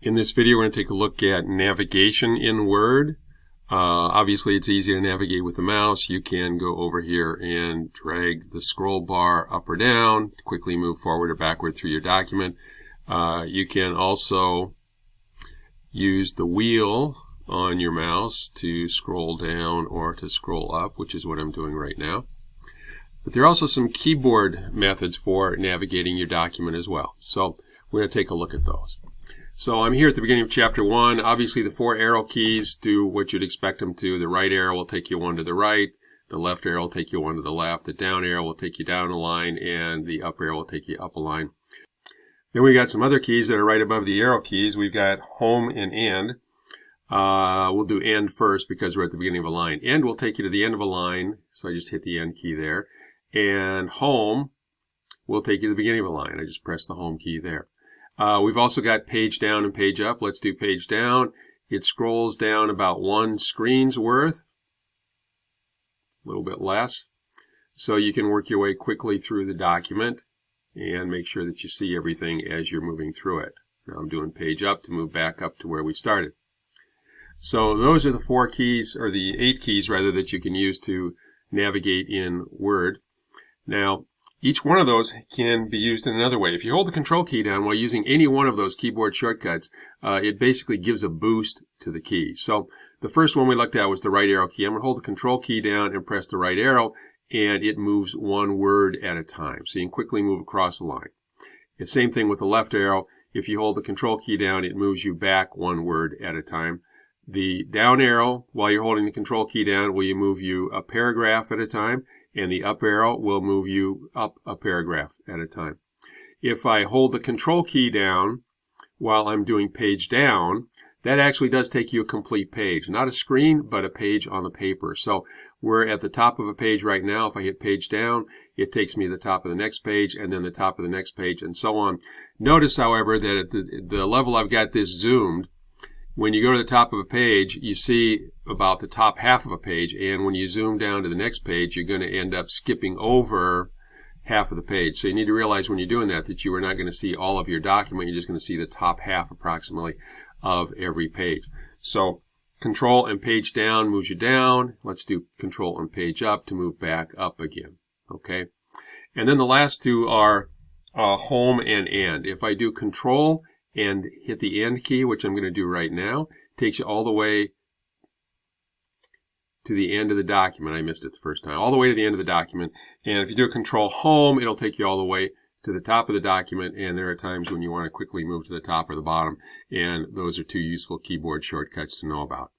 In this video, we're going to take a look at navigation in Word. Obviously, it's easy to navigate with the mouse. You can go over here and drag the scroll bar up or down to quickly move forward or backward through your document. You can also use the wheel on your mouse to scroll down or to scroll up, which is what I'm doing right now. But there are also some keyboard methods for navigating your document as well. So we're going to take a look at those. So I'm here at the beginning of Chapter 1. Obviously, the 4 arrow keys do what you'd expect them to. The right arrow will take you one to the right. The left arrow will take you one to the left. The down arrow will take you down a line. And the up arrow will take you up a line. Then we've got some other keys that are right above the arrow keys. We've got home and end. We'll do end first because we're at the beginning of a line. End will take you to the end of a line. So I just hit the end key there. And home will take you to the beginning of a line. I just press the home key there. We've also got page down and page up. Let's do page down. It scrolls down about 1 screen's worth, a little bit less. So you can work your way quickly through the document and make sure that you see everything as you're moving through it. Now I'm doing page up to move back up to where we started. So those are the 4 keys, or the 8 keys rather, that you can use to navigate in Word. Now, each one of those can be used in another way. If you hold the control key down while using any one of those keyboard shortcuts, it basically gives a boost to the key. So the first one we looked at was the right arrow key. I'm going to hold the control key down and press the right arrow, and it moves 1 word at a time. So you can quickly move across the line. The same thing with the left arrow. If you hold the control key down, it moves you back 1 word at a time. The down arrow, while you're holding the control key down, will move you a paragraph at a time. And the up arrow will move you up a paragraph at a time. If I hold the control key down while I'm doing page down, that actually does take you a complete page. Not a screen, but a page on the paper. So we're at the top of a page right now. If I hit page down, it takes me to the top of the next page, and then the top of the next page, and so on. Notice, however, that at the level I've got this zoomed, when you go to the top of a page, you see about the top half of a page, and when you zoom down to the next page, you're going to end up skipping over half of the page. So you need to realize when you're doing that you are not going to see all of your document. You're just going to see the top half approximately of every page. So control and page down moves you down. Let's do control and page up to move back up again. Okay. And then the last 2 are home and end. If I do control and hit the end key, which I'm going to do right now, takes you all the way to the end of the document. I missed it the first time. All the way to the end of the document. And if you do control home, it'll take you all the way to the top of the document. And there are times when you want to quickly move to the top or the bottom. And those are 2 useful keyboard shortcuts to know about.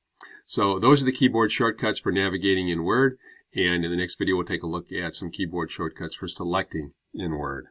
So those are the keyboard shortcuts for navigating in Word. And in the next video, we'll take a look at some keyboard shortcuts for selecting in Word.